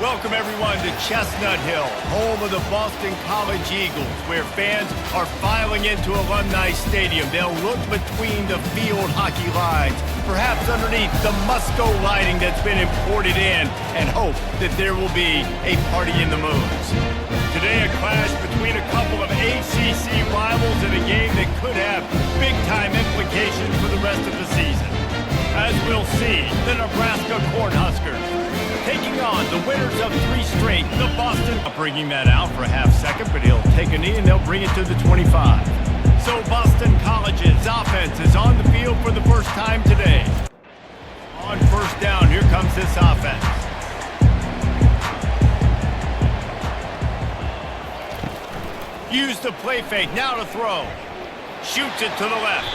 Welcome, everyone, to Chestnut Hill, home of the Boston College Eagles, where fans are filing into Alumni Stadium. They'll look between the field hockey lines, perhaps underneath the Musco lighting that's been imported in, and hope that there will be a party in the moons. Today, a clash between a couple of ACC rivals in a game that could have big-time implications for the rest of the season. As we'll see, the Nebraska Cornhuskers taking on the winners of 3 straight, the Boston. Bringing that out for a half second, but he'll take a knee and they'll bring it to the 25. So Boston College's offense is on the field for the first time today. On first down, here comes this offense. Use the play fake, now to throw. Shoots it to the left.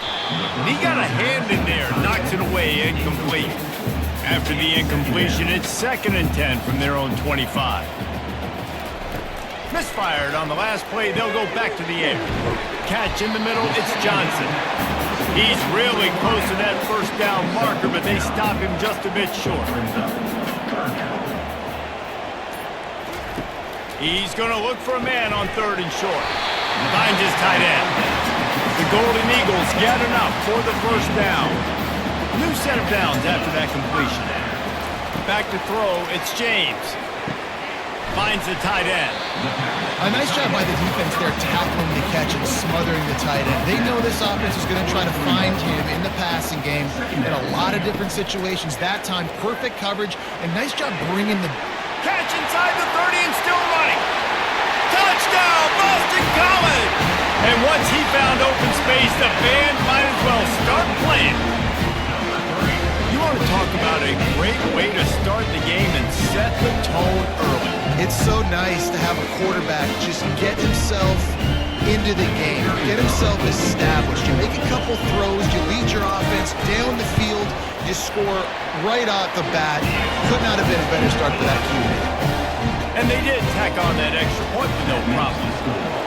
He got a hand in there, knocks it away, incomplete. After the incompletion, it's 2nd and 10 from their own 25. Misfired on the last play, they'll go back to the air. Catch in the middle, it's Johnson. He's really close to that first down marker, but they stop him just a bit short. He's going to look for a man on 3rd and short. Finds his tight end. The Golden Eagles get enough for the first down. New set of downs after that completion. Back to throw, it's James. Finds the tight end. A nice job by the defense there tackling the catch and smothering the tight end. They know this offense is going to try to find him in the passing game in a lot of different situations. That time, perfect coverage, and nice job bringing the catch inside the 30 and still running. Touchdown, Boston College! And once he found open space, the band might as well start playing. You want to talk about a great way to start the game and set the tone early. It's so nice to have a quarterback just get himself into the game, get himself established. You make a couple throws, you lead your offense down the field, you score right off the bat. Could not have been a better start for that QB. And they did tack on that extra point with no problem.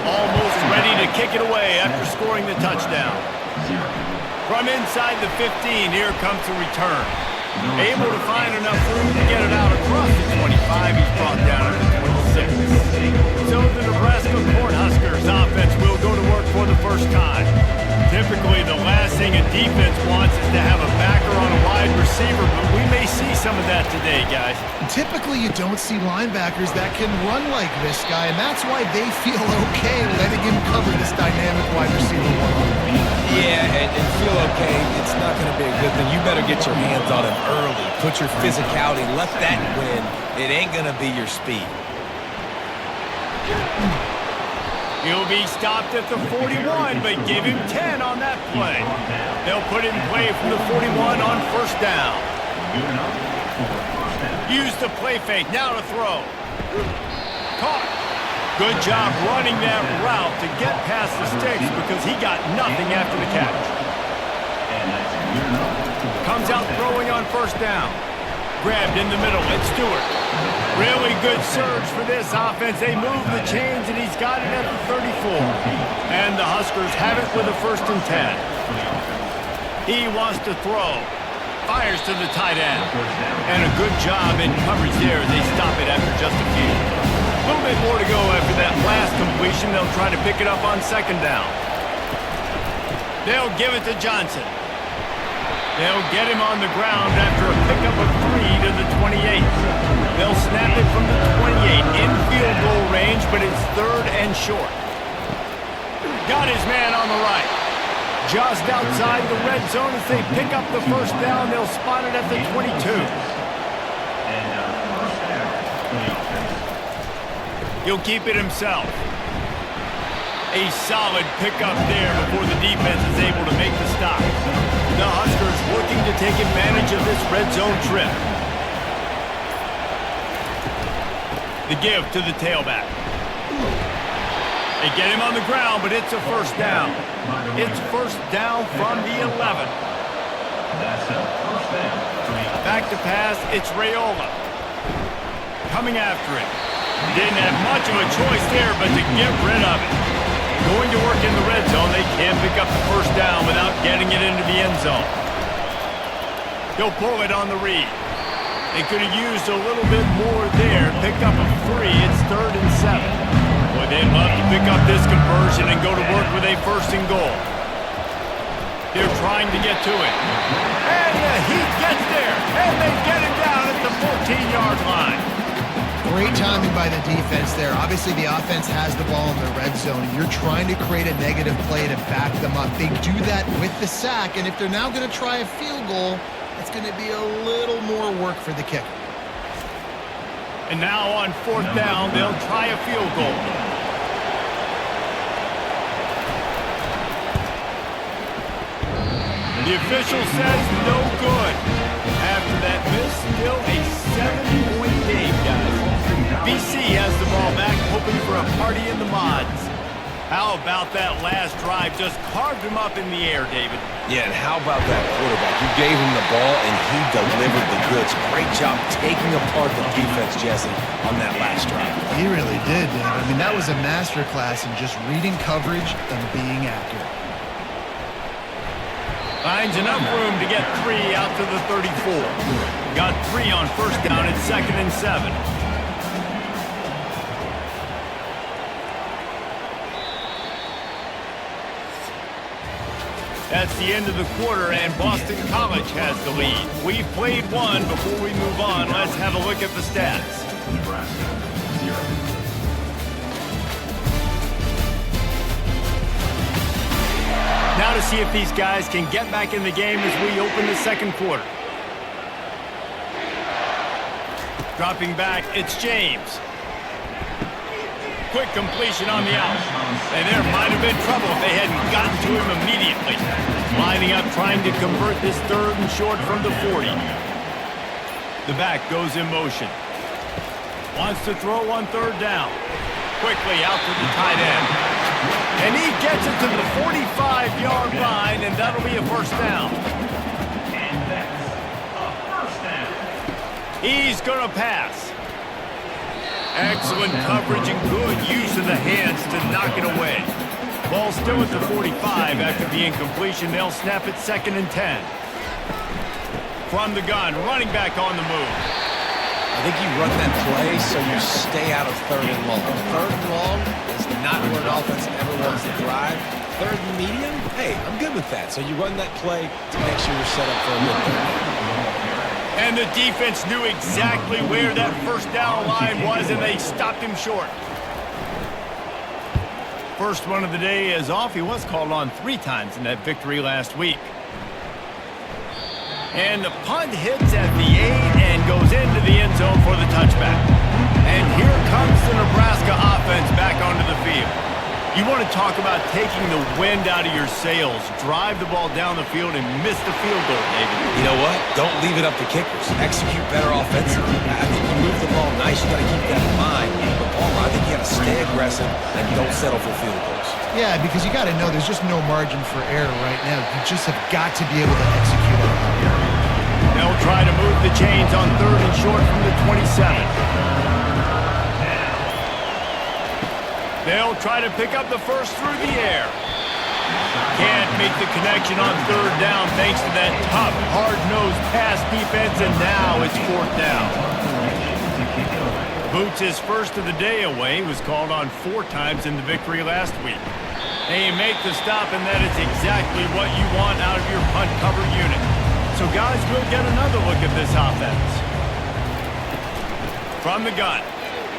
Almost ready to kick it away after scoring the touchdown. From inside the 15, here comes the return. Able to find enough room to get it out across the 25. He's brought down at the 26. So the Nebraska Cornhuskers offense will go to work for the first time. Typically, the last thing a defense wants is to have a backer on a wide receiver, but we may see some of that today, guys. Typically, you don't see linebackers that can run like this guy, and that's why they feel okay letting him cover this dynamic wide receiver one-on-one. Yeah, and feel okay. It's not going to be a good thing. You better get your hands on him early. Put your physicality. Let that win. It ain't going to be your speed. He'll be stopped at the 41, but give him 10 on that play. They'll put in play from the 41 on first down. Use the play fake, now to throw. Caught. Good job running that route to get past the sticks because he got nothing after the catch. Comes out throwing on first down. Grabbed in the middle, it's Stewart. Really good surge for this offense. They move the chains, and he's got it at the 34. And the Huskers have it with a 1st and 10. He wants to throw. Fires to the tight end. And a good job in coverage there. They stop it after just a few. A little bit more to go after that last completion. They'll try to pick it up on 2nd down. They'll give it to Johnson. They'll get him on the ground after a pickup of 3 to the 28. They'll snap it from the 28 in field goal range, but it's 3rd and short. Got his man on the right. Just outside the red zone as they pick up the first down. They'll spot it at the 22. He'll keep it himself. A solid pickup there before the defense is able to make the stop. The Huskers looking to take advantage of this red zone trip. The give to the tailback. They get him on the ground, but it's a first down. It's first down from the 11. Back to pass, it's Raiola. Coming after it. Didn't have much of a choice there, but to get rid of it. Going to work in the red zone, they can't pick up the first down without getting it into the end zone. He'll pull it on the read. They could have used a little bit more there. Pick up a 3. It's 3rd and 7. Boy, they'd love to pick up this conversion and go to work with a 1st and goal. They're trying to get to it. And the Heat gets there. And they get it down at the 14-yard line. Great timing by the defense there. Obviously, the offense has the ball in the red zone, and you're trying to create a negative play to back them up. They do that with the sack, and if they're now going to try a field goal, it's going to be a little more work for the kicker. And now on 4th down, they'll try a field goal. The official says no good. After that miss, still a 7-point game, guys. BC has the ball back, hoping for a party in the mods. How about that last drive? Just carved him up in the air, David. Yeah, and how about that quarterback? You gave him the ball, and he delivered the goods. Great job taking apart the defense, Jesse, on that last drive. He really did, Dave. I mean, that was a masterclass in just reading coverage and being accurate. Finds enough room to get 3 out to the 34. Got 3 on 1st down at 2nd and 7. That's the end of the quarter, and Boston College has the lead. We've played one. Before we move on, let's have a look at the stats. Nebraska, 0. Now to see if these guys can get back in the game as we open the 2nd quarter. Dropping back, it's James. Quick completion on the out. And there might have been trouble if they hadn't gotten to him immediately. Lining up, trying to convert this 3rd and short from the 40. The back goes in motion. Wants to throw on 3rd down. Quickly out to the tight end. And he gets it to the 45-yard line, and that'll be a 1st down. And that's a 1st down. He's going to pass. Excellent coverage and good use of the hands to knock it away. Ball still at the 45 after the incompletion. They'll snap it 2nd and 10. From the gun, running back on the move. I think you run that play so you stay out of 3rd and long. 3rd and long is not where an offense ever wants to thrive. 3rd and medium, hey, I'm good with that. So you run that play to make sure you're set up for a good 3rd down. And the defense knew exactly where that 1st down line was, and they stopped him short. First one of the day is off. He was called on 3 times in that victory last week. And the punt hits at the 8 and goes into the end zone for the touchback. And here comes the Nebraska offense back onto the field. You want to talk about taking the wind out of your sails. Drive the ball down the field and miss the field goal, David. You know what? Don't leave it up to kickers. Execute better offensively. I think you move the ball nice. You got to keep that in mind. But Palmer, I think you got to stay aggressive and don't settle for field goals. Yeah, because you got to know there's just no margin for error right now. You just have got to be able to execute it. They'll try to move the chains on 3rd and short from the 27. They'll try to pick up the 1st through the air. Can't make the connection on 3rd down thanks to that tough, hard-nosed pass defense, and now it's 4th down. Boots his 1st of the day away. He was called on 4 times in the victory last week. They make the stop, and that is exactly what you want out of your punt cover unit. So guys, we'll get another look at this offense. From the gun,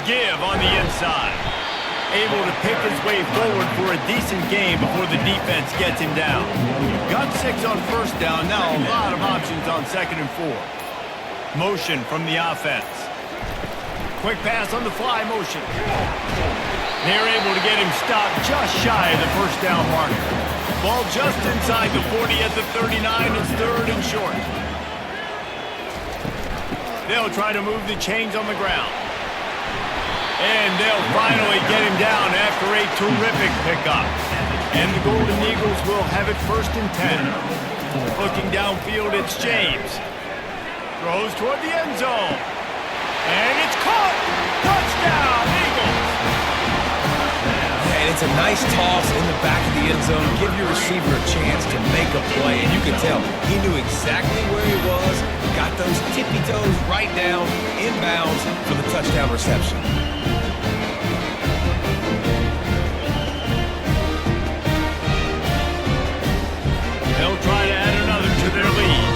give on the inside. Able to pick his way forward for a decent game before the defense gets him down. Got 6 on 1st down, now a lot of options on 2nd and 4. Motion from the offense. Quick pass on the fly motion. They're able to get him stopped just shy of the 1st down marker. Ball just inside the 40 at the 39. It's 3rd and short. They'll try to move the chains on the ground. And they'll finally get him down after a terrific pickup. And the Golden Eagles will have it 1st and 10. Looking downfield, it's James. Throws toward the end zone. And it's caught! Touchdown, Eagles! And it's a nice Nice toss in the back of the end zone. Give your receiver a chance to make a play. And you can tell he knew exactly where he was. Got those tippy toes right down, inbounds for the touchdown reception. They'll try to add another to their lead.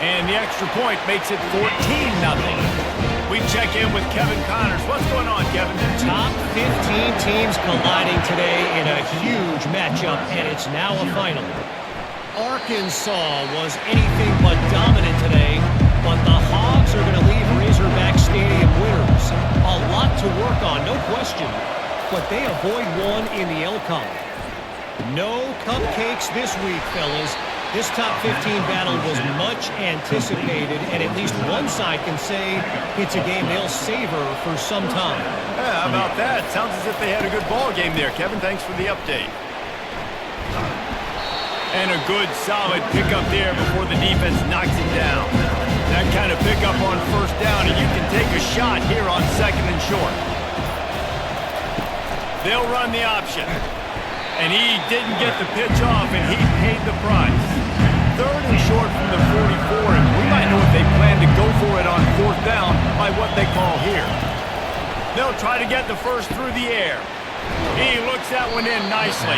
And the extra point makes it 14-0. We check in with Kevin Connors. What's going on, Kevin? Top 15 teams colliding today in a huge matchup, and it's now a final. Arkansas was anything but dominant today, but the Hogs are going to leave Razorback Stadium winners. A lot to work on, no question, but they avoid one in the Elcon. No cupcakes this week, fellas. This top 15 battle was much anticipated, and at least one side can say it's a game they'll savor for some time. Yeah, how about that? Sounds as if they had a good ball game there, Kevin. Thanks for the update. And a good, solid pickup there before the defense knocks him down. That kind of pickup on first down, and you can take a shot here on 2nd and short. They'll run the option. And he didn't get the pitch off, and he paid the price. 3rd and short from the 44, and we might know if they plan to go for it on 4th down by what they call here. They'll try to get the first through the air. He looks that one in nicely.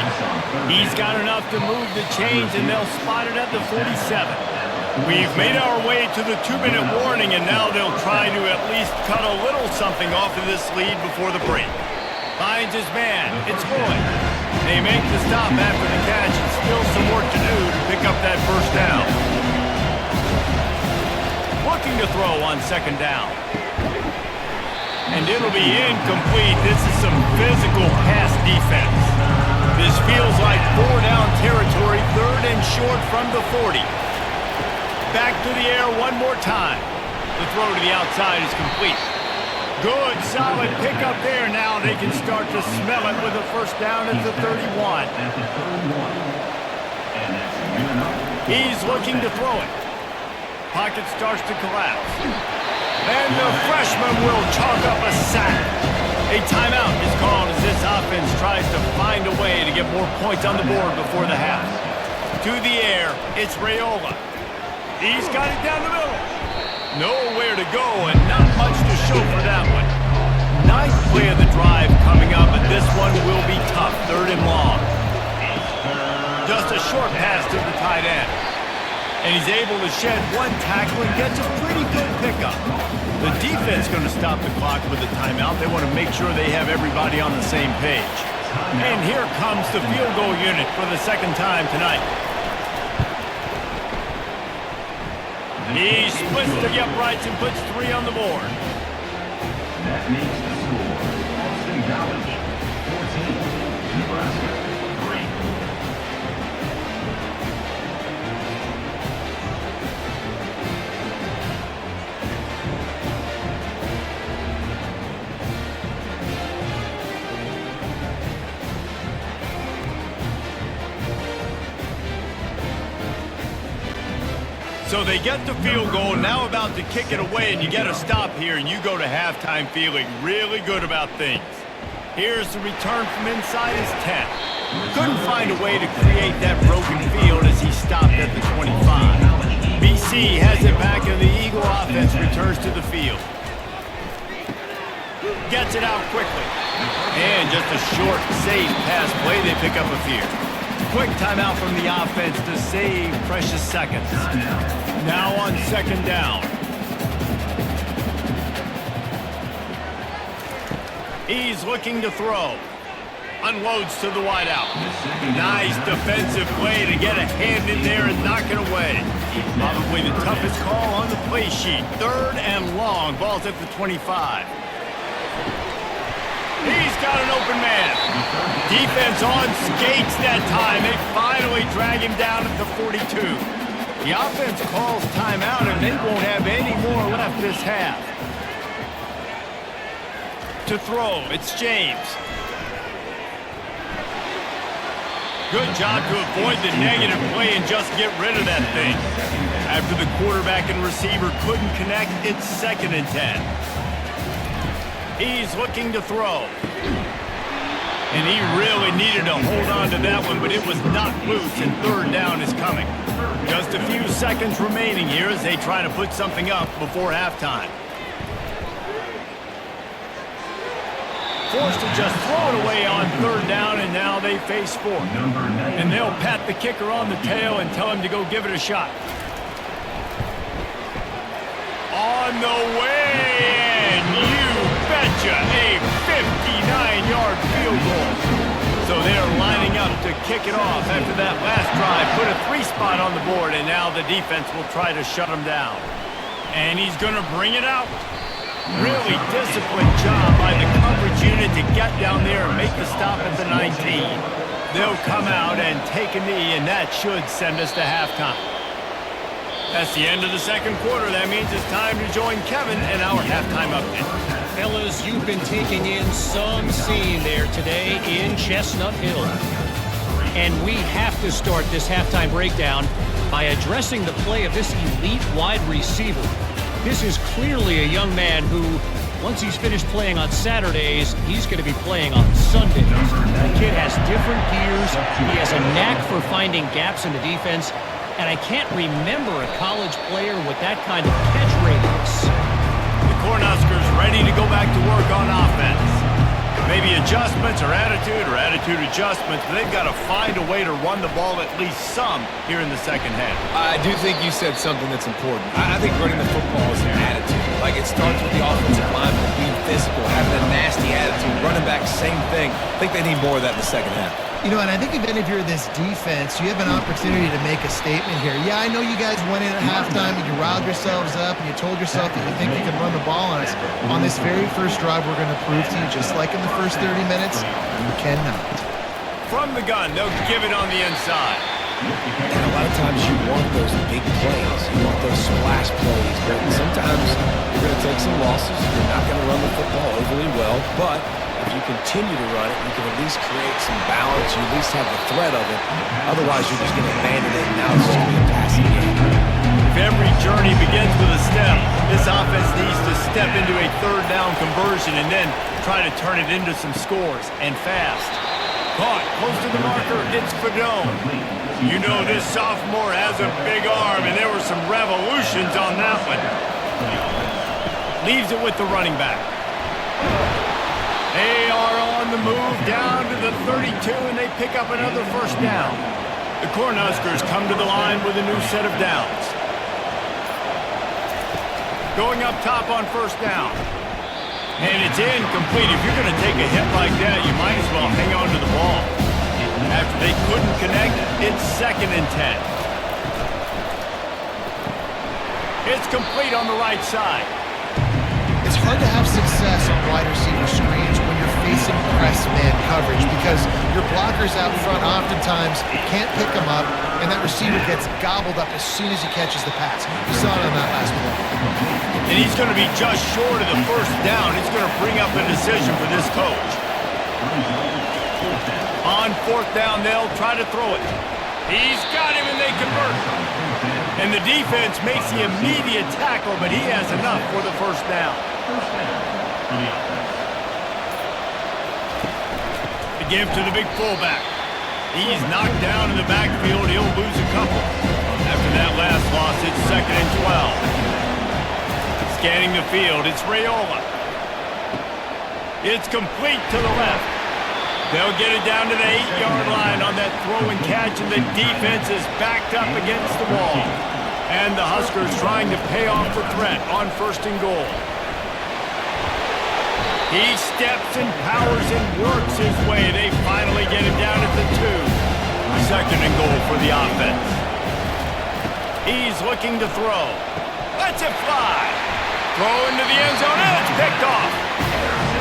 He's got enough to move the chains, and they'll spot it at the 47. We've made our way to the 2-minute warning, and now they'll try to at least cut a little something off of this lead before the break. Finds his man. It's Boyd. They make the stop after the catch, and still some work to do to pick up that first down. Looking to throw on 2nd down. And it'll be incomplete. This is some physical pass defense. This feels like 4-down territory, 3rd and short from the 40. Back to the air one more time. The throw to the outside is complete. Good, solid pickup there. Now they can start to smell it with a first down at the 31. He's looking to throw it. Pocket starts to collapse. And the freshman will chalk up a sack. A timeout is called as this offense tries to find a way to get more points on the board before the half. To the air, it's Raiola. He's got it down the middle. Nowhere to go and not much to show for that one. Ninth play of the drive coming up, and this one will be tough. 3rd and long. Just a short pass to the tight end. And he's able to shed one tackle and gets a pretty good pickup. The defense going to stop the clock with a timeout. They want to make sure they have everybody on the same page. And here comes the field goal unit for the 2nd time tonight. He splits the uprights and puts 3 on the board. That makes the score Austin College 14, Nebraska 3. So they get the field goal, now about to kick it away, and you get a stop here, and you go to halftime feeling really good about things. Here's the return from inside his 10. Couldn't find a way to create that broken field as he stopped at the 25. BC has it back, and the Eagle offense returns to the field. Gets it out quickly. And just a short, safe pass play, they pick up a few. Quick timeout from the offense to save precious seconds. Now on 2nd down. He's looking to throw. Unloads to the wideout. Nice defensive play to get a hand in there and knock it away. Probably the toughest call on the play sheet. 3rd and long. Ball's at the 25. He's got an open man. Defense on skates that time. They finally drag him down at the 42. The offense calls timeout, and they won't have any more left this half. To throw, it's James. Good job to avoid the negative play and just get rid of that thing. After the quarterback and receiver couldn't connect, it's 2nd and 10. He's looking to throw. And he really needed to hold on to that one, but it was not loose, and third down is coming. Just a few seconds remaining here as they try to put something up before halftime. Forced to just throw it away on third down, and now they face fourth. And they'll pat the kicker on the tail and tell him to go give it a shot. On the way, and you betcha, a 59-yard field goal. So they're lining up to kick it off after that last drive. Put a 3-spot on the board, and now the defense will try to shut him down. And he's going to bring it out. Really disciplined job by the coverage unit to get down there and make the stop at the 19. They'll come out and take a knee, and that should send us to halftime. That's the end of the second quarter. That means it's time to join Kevin in our halftime update. Fellas, you've been taking in some scene there today in Chestnut Hill. And we have to start this halftime breakdown by addressing the play of this elite wide receiver. This is clearly a young man who, once he's finished playing on Saturdays, he's going to be playing on Sundays. The kid has different gears. He has a knack for finding gaps in the defense. And I can't remember a college player with that kind of catch radius. The Cornhuskers ready to go back to work on offense. Maybe adjustments or attitude adjustments, but they've got to find a way to run the ball at least some here in the second half. I do think you said something that's important. I think running the football is an attitude. Like, it starts with the offensive lineman being physical, having a nasty attitude. Running back, same thing. I think they need more of that in the second half. You know, and I think even if you're this defense, you have an opportunity to make a statement here. Yeah, I know you guys went in at halftime and you riled yourselves up and you told yourself that you think you can run the ball on us. On this very first drive, we're going to prove to you, just like in the first 30 minutes, you cannot. From the gun, they'll give it on the inside. And a lot of times you want those big plays. You want those splash plays. But sometimes you're going to take some losses. You're not going to run the football overly well. But if you continue to run it, you can at least create some balance. You at least have the threat of it. Otherwise, you're just going to abandon it, and now it's just going to be a passing game. If every journey begins with a step, this offense needs to step into a third down conversion and then try to turn it into some scores, and fast. Caught close to the marker, it's Fadone. You know this sophomore has a big arm, and there were some revolutions on that one. Leaves it with the running back. They are on the move down to the 32, and they pick up another first down. The Cornhuskers come to the line with a new set of downs. Going up top on first down. And it's incomplete. If you're going to take a hit like that, you might as well hang on to the ball. After they couldn't connect, it's 2nd and 10. It's complete on the right side. It's hard to have success on wide receiver screens when you're facing press man coverage because your blockers out front oftentimes can't pick them up, and that receiver gets gobbled up as soon as he catches the pass. You saw it on that last play. And he's going to be just short of the first down. It's going to bring up a decision for this coach. On 4th down, they'll try to throw it. He's got him, and they convert. And the defense makes the immediate tackle, but he has enough for the first down. The give to the big fullback. He's knocked down in the backfield. He'll lose a couple. After that last loss, it's 2nd and 12. Scanning the field, it's Raiola. It's complete to the left. They'll get it down to the 8-yard line on that throw and catch, and the defense is backed up against the wall. And the Huskers trying to pay off the threat on 1st and goal. He steps and powers and works his way. They finally get him down at the 2. 2nd and goal for the offense. He's looking to throw. Lets it fly. Throw into the end zone, and it's picked off.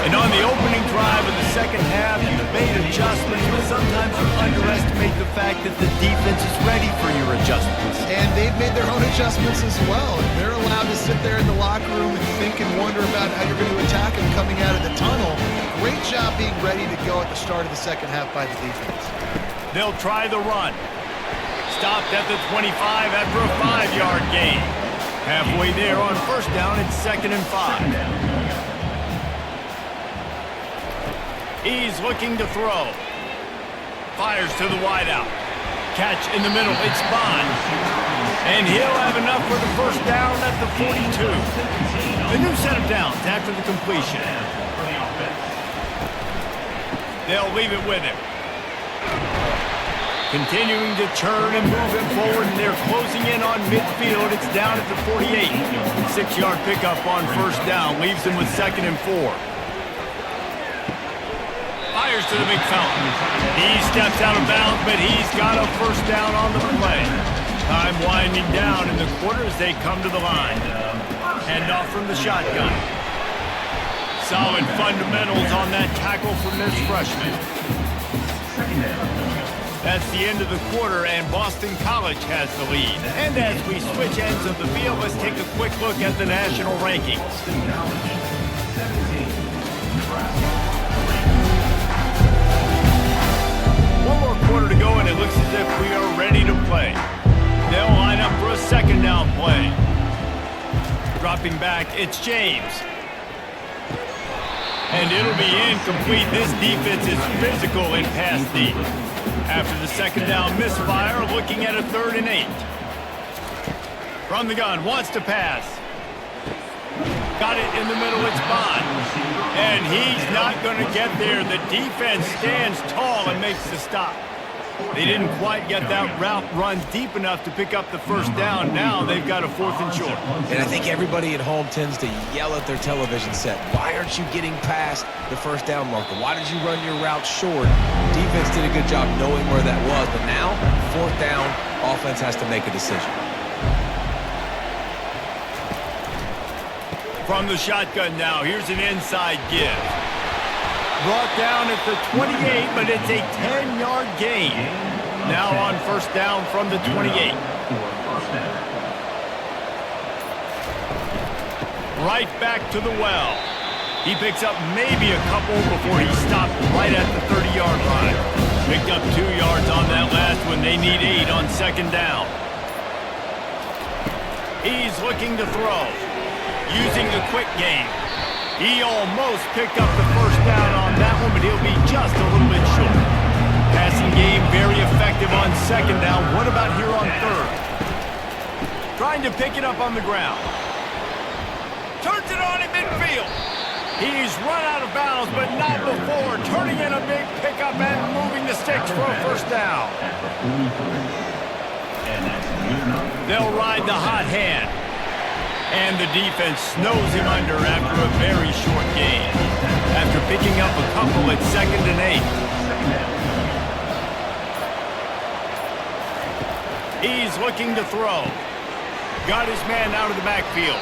And on the opening drive of the second half, you've made adjustments, but sometimes you underestimate the fact that the defense is ready for your adjustments. And they've made their own adjustments as well. They're allowed to sit there in the locker room and think and wonder about how you're going to attack them coming out of the tunnel. Great job being ready to go at the start of the second half by the defense. They'll try the run. Stopped at the 25 after a 5-yard gain. Halfway there on 1st down, it's 2nd and 5. He's looking to throw. Fires to the wideout. Catch in the middle. It's Bond. And he'll have enough for the first down at the 42. A new set of downs after the completion. They'll leave it with him. Continuing to churn and move him forward, and they're closing in on midfield. It's down at the 48. 6-yard pickup on first down leaves him with 2nd and 4. Fires to the big fella. He steps out of bounds, but he's got a first down on the play. Time winding down in the quarter as they come to the line. Handoff from the shotgun. Solid fundamentals on that tackle from this freshman. That's the end of the quarter, and Boston College has the lead. And as we switch ends of the field, let's take a quick look at the national rankings. One more quarter to go, and it looks as if we are ready to play. They'll line up for a 2nd down play. Dropping back, it's James. And it'll be incomplete. This defense is physical in pass deep. After the 2nd down misfire, looking at a 3rd and 8. From the gun, wants to pass. Got it in the middle, it's Bond. And he's not going to get there. The defense stands tall and makes the stop. They didn't quite get that route run deep enough to pick up the first down. Now they've got a 4th and short. And I think everybody at home tends to yell at their television set, why aren't you getting past the first down marker? Why did you run your route short? Defense did a good job knowing where that was, but now, 4th down, offense has to make a decision. From the shotgun now, here's an inside give. Brought down at the 28, but it's a 10-yard gain. Now on first down from the 28. Right back to the well. He picks up maybe a couple before he stopped right at the 30-yard line. Picked up 2 yards on that last one. They need 8 on 2nd down. He's looking to throw. Using the quick game. He almost picked up the first down on that one, but he'll be just a little bit short. Passing game very effective on 2nd down. What about here on 3rd? Trying to pick it up on the ground. Turns it on in midfield. He's run out of bounds, but not before. Turning in a big pickup and moving the sticks for a first down. They'll ride the hot hand. And the defense snows him under after a very short gain. After picking up a couple at 2nd and 8. He's looking to throw. Got his man out of the backfield.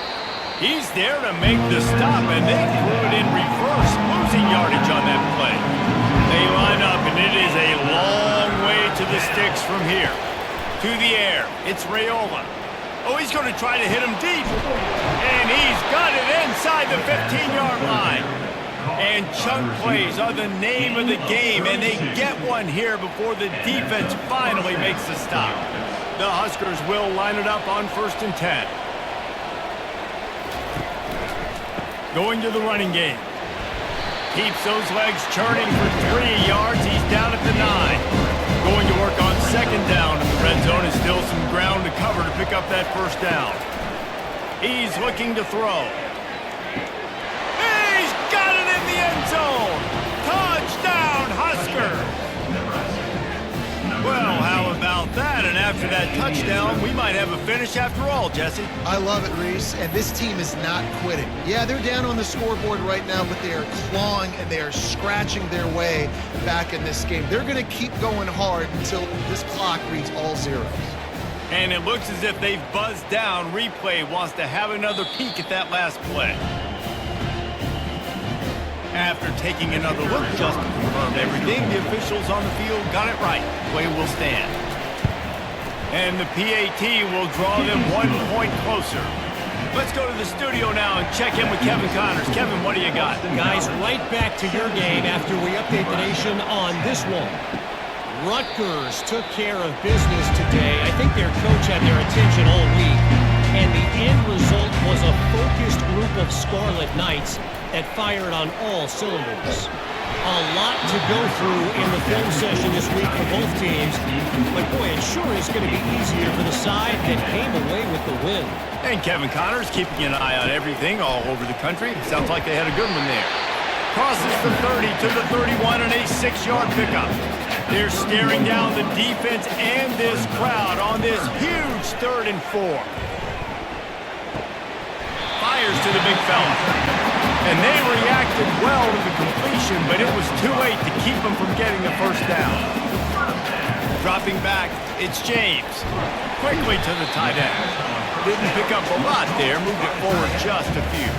He's there to make the stop, and they threw it in reverse, losing yardage on that play. They line up, and it is a long way to the sticks from here. To the air, it's Raiola. Oh, he's going to try to hit him deep. And he's got it inside the 15-yard line. And chunk plays are the name of the game, and they get one here before the defense finally makes the stop. The Huskers will line it up on 1st and 10. Going to the running game. Keeps those legs churning for 3 yards. He's down at the 9. Going to work on 2nd down in the red zone. Is still some ground to cover to pick up that first down. He's looking to throw. He's got it in the end zone. Touchdown, Huskers. Well, how about that? And after that touchdown, we might have a finish after all, Jesse. I love it, Reese, and this team is not quitting. Yeah, they're down on the scoreboard right now, but they are clawing and they are scratching their way back in this game. They're going to keep going hard until this clock reads all zeros. And it looks as if they've buzzed down. Replay wants to have another peek at that last play. After taking another look just to confirm everything, the officials on the field got it right. Play will stand. And the PAT will draw them 1 point closer. Let's go to the studio now and check in with Kevin Connors. Kevin, what do you got? Guys, right back to your game after we update the nation on this one. Rutgers took care of business today. I think their coach had their attention all week. And the end result was a focused group of Scarlet Knights that fired on all cylinders. A lot to go through in the film session this week for both teams. But boy, it sure is going to be easier for the side that came away with the win. And Kevin Connors keeping an eye on everything all over the country. Sounds like they had a good one there. Crosses the 30 to the 31 and a 6-yard pickup. They're staring down the defense and this crowd on this huge 3rd and 4. Fires to the big fella. And they reacted well to the completion, but it was too late to keep them from getting the first down. Dropping back, it's James. Quickly to the tight end. Didn't pick up a lot there, moved it forward just a few.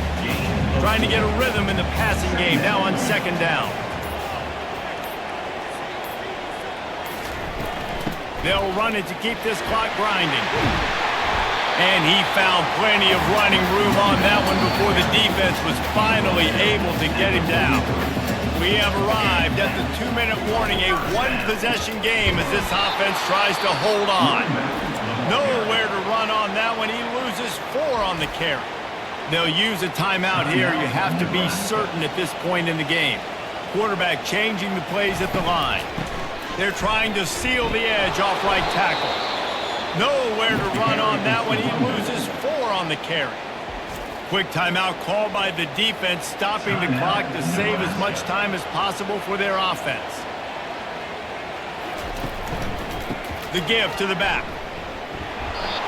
Trying to get a rhythm in the passing game, now on 2nd down. They'll run it to keep this clock grinding. And he found plenty of running room on that one before the defense was finally able to get him down. We have arrived at the 2-minute warning, a 1-possession game as this offense tries to hold on. Nowhere to run on that one. He loses 4 on the carry. They'll use a timeout here. You have to be certain at this point in the game. Quarterback changing the plays at the line. They're trying to seal the edge off right tackle. Nowhere to run on that one. He loses 4 on the carry. Quick timeout called by the defense, stopping the clock to save as much time as possible for their offense. The give to the back.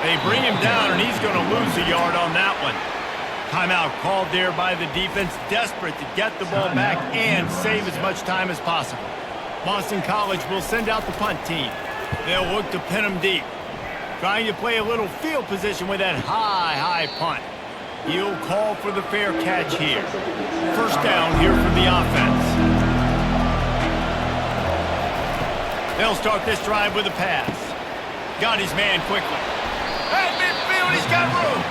They bring him down, and he's going to lose a yard on that one. Timeout called there by the defense, desperate to get the ball back and save as much time as possible. Boston College will send out the punt team. They'll look to pin him deep. Trying to play a little field position with that high punt. He'll call for the fair catch here. First down here for the offense. They'll start this drive with a pass. Got his man quickly. At midfield, he's got room.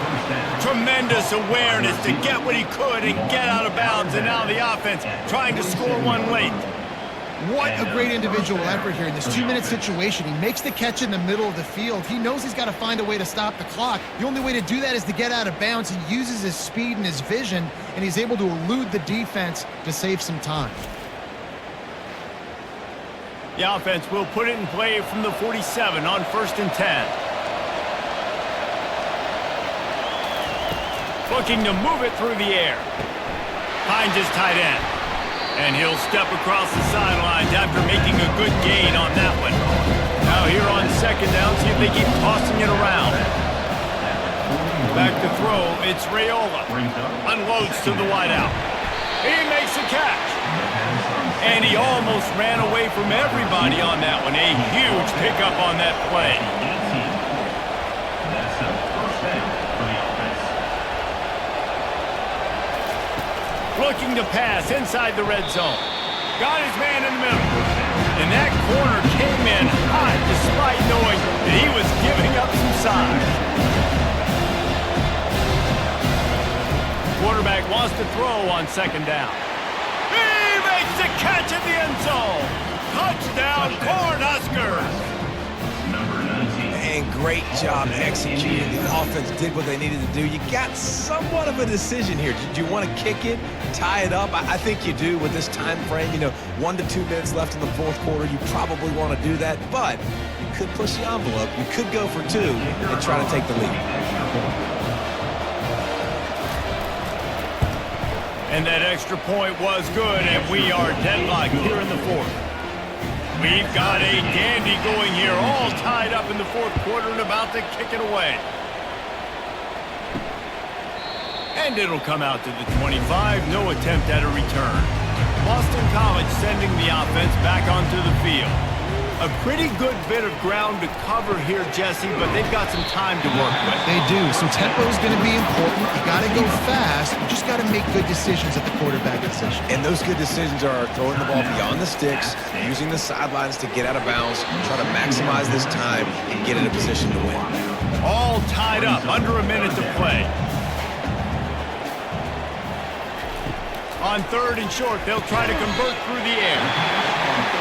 Tremendous awareness to get what he could and get out of bounds. And now the offense trying to score one late. What a great individual effort here in this 2-minute situation. He makes the catch in the middle of the field. He knows he's got to find a way to stop the clock. The only way to do that is to get out of bounds. He uses his speed and his vision, and he's able to elude the defense to save some time. The offense will put it in play from the 47 on 1st and 10. Looking to move it through the air. Finds his tight end. And he'll step across the sidelines after making a good gain on that one. Now here on 2nd down, see if they keep tossing it around. Back to throw, it's Raiola. Unloads to the wideout. He makes a catch. And he almost ran away from everybody on that one. A huge pickup on that play. Looking to pass inside the red zone. Got his man in the middle. And that corner came in hot despite knowing that he was giving up some size. Quarterback wants to throw on 2nd down. He makes the catch at the end zone. Touchdown, Cornhuskers. And great job executing. The offense did what they needed to do. You got somewhat of a decision here. Did you want to kick it, tie it up? I think you do with this time frame. 1 to 2 minutes left in the 4th quarter. You probably want to do that, but you could push the envelope. You could go for 2 and try to take the lead. And that extra point was good, and we are deadlocked here in the 4th. We've got a dandy going here, all tied up in the 4th quarter and about to kick it away. And it'll come out to the 25, no attempt at a return. Boston College sending the offense back onto the field. A pretty good bit of ground to cover here, Jesse, but they've got some time to work with. They do. Some tempo is going to be important. You got to go fast. You just got to make good decisions at the quarterback position. And those good decisions are throwing the ball beyond the sticks, using the sidelines to get out of bounds, try to maximize this time and get in a position to win. All tied up, under a minute to play. On 3rd and short, they'll try to convert through the air.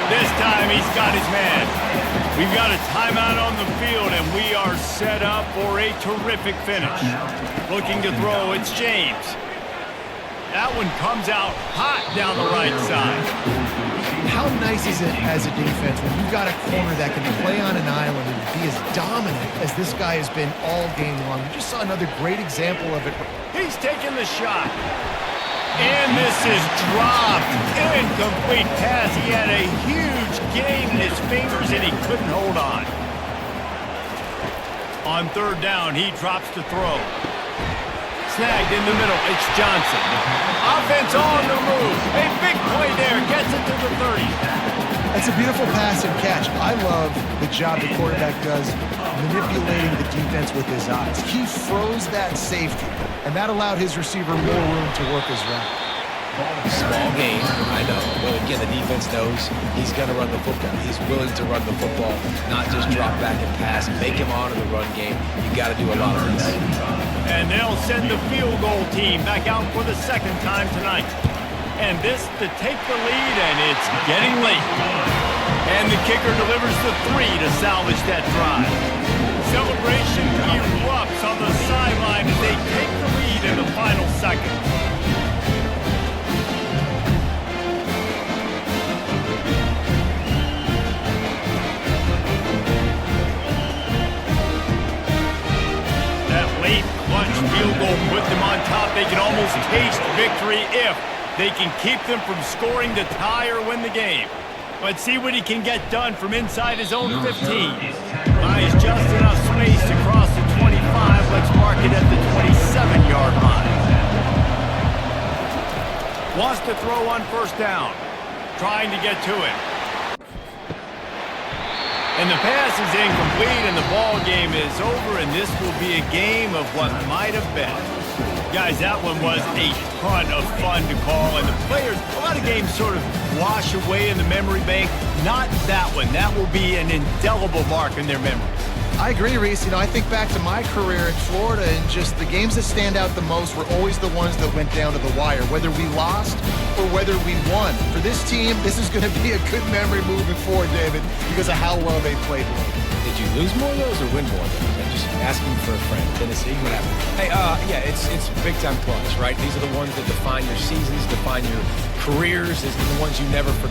This time he's got his man. We've got a timeout on the field, and we are set up for a terrific finish. Looking to throw, it's James. That one comes out hot down the right side. How nice is it as a defense when you've got a corner that can play on an island and be as dominant as this guy has been all game long? We just saw another great example of it. He's taking the shot. And this is dropped. Incomplete pass. He had a huge gain in his fingers and he couldn't hold on. On third down, he drops to throw. Snagged in the middle. It's Johnson. Offense on the move. A big play there. Gets it to the 30. That's a beautiful pass and catch. I love the job the quarterback does manipulating the defense with his eyes. He froze that safety, and that allowed his receiver more room to work his route. Small game, I know. But again, the defense knows he's going to run the football. He's willing to run the football, not just drop back and pass, make him honor the run game. You got to do a lot of this. And they'll send the field goal team back out for the second time tonight. And this to take the lead, and it's getting late. And the kicker delivers the 3 to salvage that drive. Celebration erupts on the sideline as they take the lead in the final second. Late clutch field goal put them on top. They can almost taste victory if they can keep them from scoring to tie or win the game. Let's see what he can get done from inside his own 15. Buys just enough space to cross the 25. Let's mark it at the 27-yard line. Wants to throw on first down. Trying to get to it. And the pass is incomplete, and the ball game is over, and this will be a game of what might have been. Guys, that one was a ton of fun to call, and the players, a lot of games sort of wash away in the memory bank. Not that one. That will be an indelible mark in their memories. I agree, Reese. I think back to my career in Florida, and just the games that stand out the most were always the ones that went down to the wire, whether we lost or whether we won. For this team, this is going to be a good memory moving forward, David, because of how well they played. Did you lose more of those or win more of those? I'm just asking for a friend. Tennessee, what happened? Hey, yeah, it's big-time clutch, right? These are the ones that define your seasons, define your careers. These are the ones you never forget.